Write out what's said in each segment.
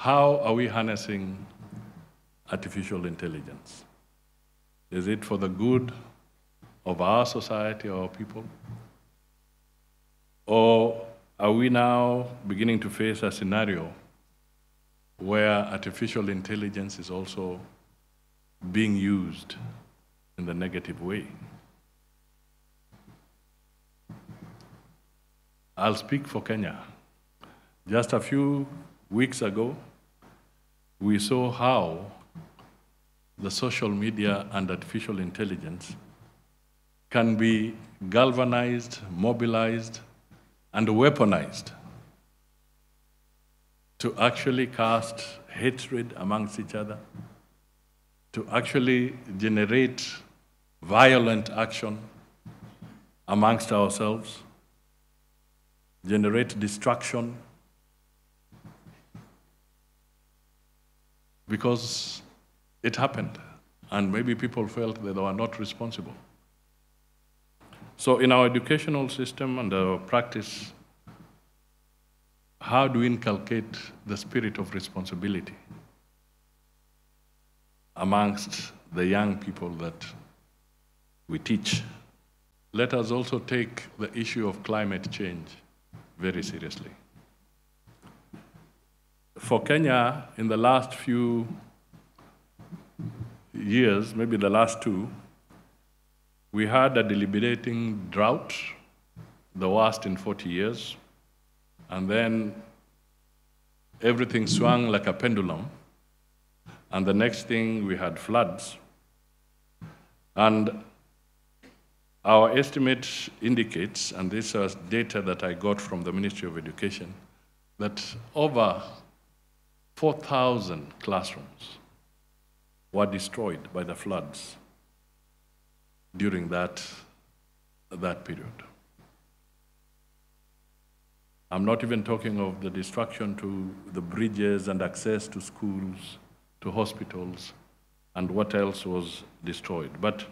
How are we harnessing artificial intelligence? Is it for the good of our society, our people? Or are we now beginning to face a scenario where artificial intelligence is also being used in the negative way? I'll speak for Kenya. Just a few weeks ago, we saw how the social media and artificial intelligence can be galvanized, mobilized, and weaponized to actually cast hatred amongst each other, to actually generate violent action amongst ourselves, generate destruction, because it happened, and maybe people felt that they were not responsible. So in our educational system and our practice, how do we inculcate the spirit of responsibility amongst the young people that we teach? Let us also take the issue of climate change very seriously. For Kenya, in the last few years, maybe the last two, we had a debilitating drought, the worst in 40 years, and then everything swung like a pendulum, and the next thing we had floods. And our estimate indicates, and this was data that I got from the Ministry of Education, that over 4,000 classrooms were destroyed by the floods during that period. I'm not even talking of the destruction to the bridges and access to schools, to hospitals, and what else was destroyed. But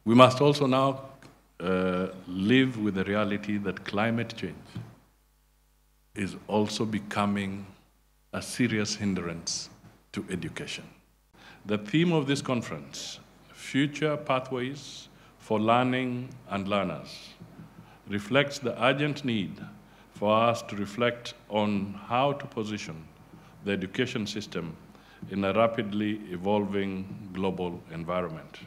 we must also now live with the reality that climate change is also becoming a serious hindrance to education. The theme of this conference, Future Pathways for Learning and Learners, reflects the urgent need for us to reflect on how to position the education system in a rapidly evolving global environment.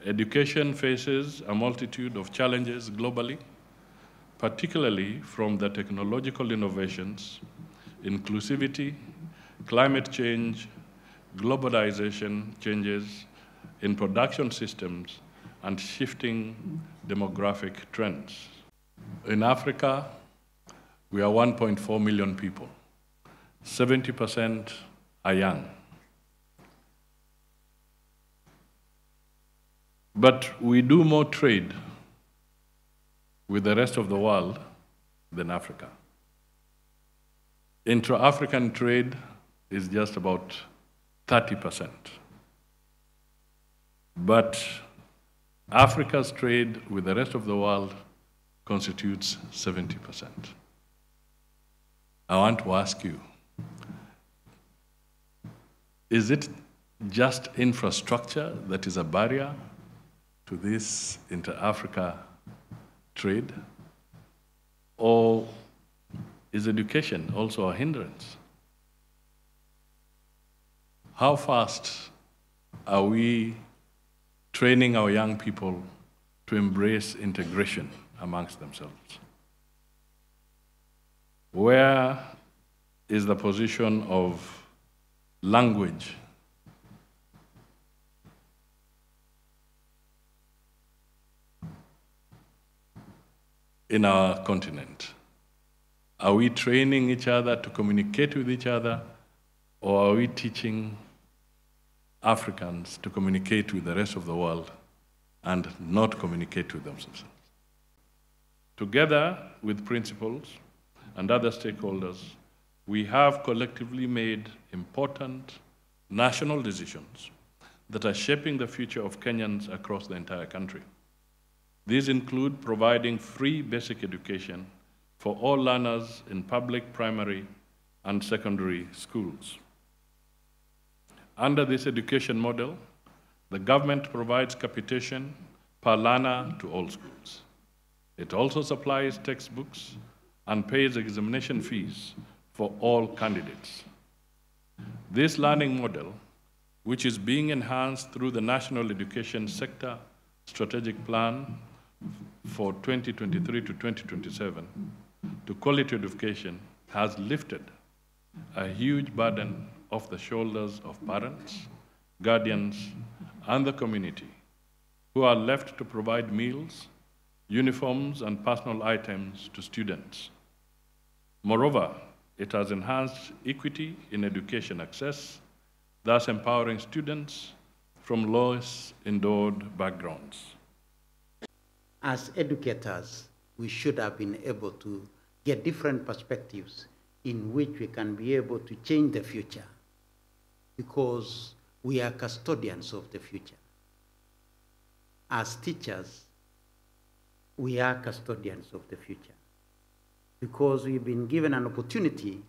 Education faces a multitude of challenges globally, particularly from the technological innovations, inclusivity, climate change, globalization changes in production systems, and shifting demographic trends. In Africa, we are 1.4 million people. 70% are young. But we do more trade with the rest of the world than Africa. Intra-African trade is just about 30%. But Africa's trade with the rest of the world constitutes 70%. I want to ask you, is it just infrastructure that is a barrier to this inter-Africa trade? Or is education also a hindrance? How fast are we training our young people to embrace integration amongst themselves? Where is the position of language in our continent? Are we training each other to communicate with each other, or are we teaching Africans to communicate with the rest of the world and not communicate with themselves? Together with principals and other stakeholders, we have collectively made important national decisions that are shaping the future of Kenyans across the entire country. These include providing free basic education for all learners in public primary and secondary schools. Under this education model, the government provides capitation per learner to all schools. It also supplies textbooks and pays examination fees for all candidates. This learning model, which is being enhanced through the National Education Sector Strategic Plan for 2023 to 2027, to quality education, has lifted a huge burden off the shoulders of parents, guardians, and the community, who are left to provide meals, uniforms, and personal items to students. Moreover, it has enhanced equity in education access, thus empowering students from lowest endowed backgrounds. As educators, we should have been able to get different perspectives in which we can be able to change the future, because we are custodians of the future. As teachers, we are custodians of the future, because we've been given an opportunity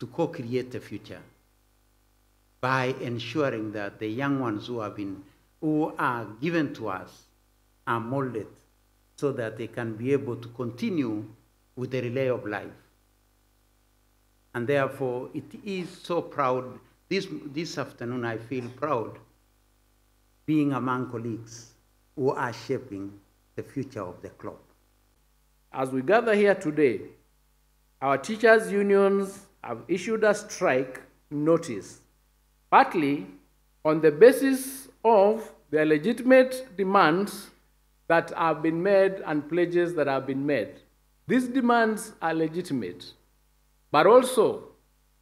to co-create the future by ensuring that the young ones who are given to us are molded so that they can be able to continue with the relay of life. And therefore, it is so proud. This afternoon, I feel proud being among colleagues who are shaping the future of the club. As we gather here today, our teachers' unions have issued a strike notice, partly on the basis of their legitimate demands that have been made and pledges that have been made. These demands are legitimate, but also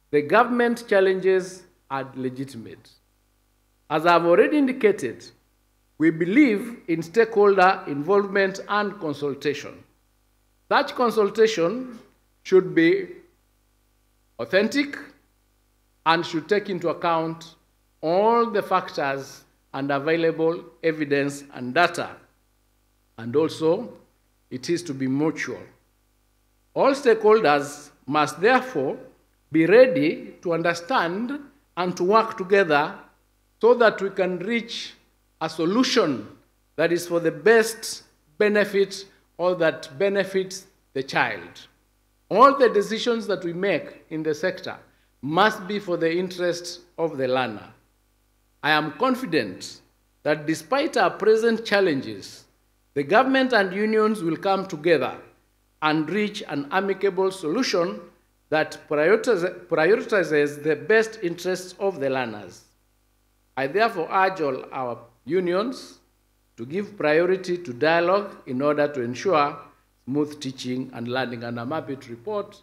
the government challenges are legitimate. As I've already indicated, we believe in stakeholder involvement and consultation. Such consultation should be authentic and should take into account all the factors and available evidence and data. And also, it is to be mutual. All stakeholders must therefore be ready to understand and to work together so that we can reach a solution that is for the best benefit or that benefits the child. All the decisions that we make in the sector must be for the interest of the learner. I am confident that despite our present challenges, the government and unions will come together and reach an amicable solution that prioritizes the best interests of the learners. I therefore urge all our unions to give priority to dialogue in order to ensure smooth teaching and learning. And I'm happy to report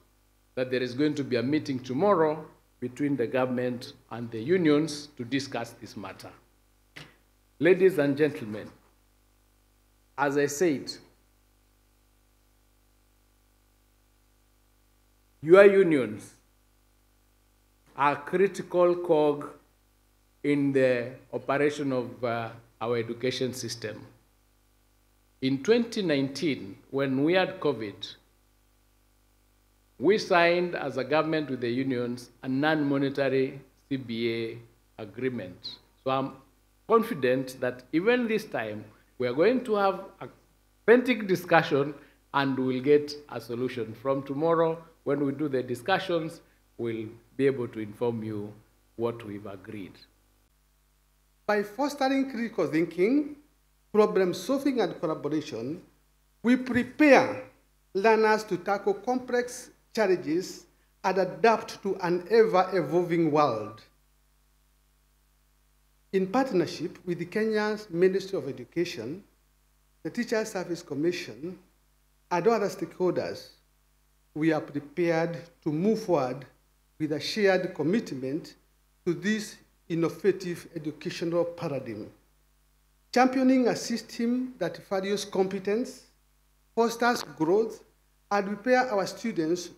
that there is going to be a meeting tomorrow between the government and the unions to discuss this matter. Ladies and gentlemen, as I said, your unions are a critical cog in the operation of our education system. In 2019, when we had COVID, we signed as a government with the unions a non-monetary CBA agreement. So I'm confident that even this time, we are going to have a authentic discussion and we'll get a solution. From tomorrow, when we do the discussions, we'll be able to inform you what we've agreed. By fostering critical thinking, problem solving, and collaboration, we prepare learners to tackle complex challenges and adapt to an ever-evolving world. In partnership with the Kenya's Ministry of Education, the Teachers Service Commission, and other stakeholders, we are prepared to move forward with a shared commitment to this innovative educational paradigm, championing a system that values competence, fosters growth, and prepare our students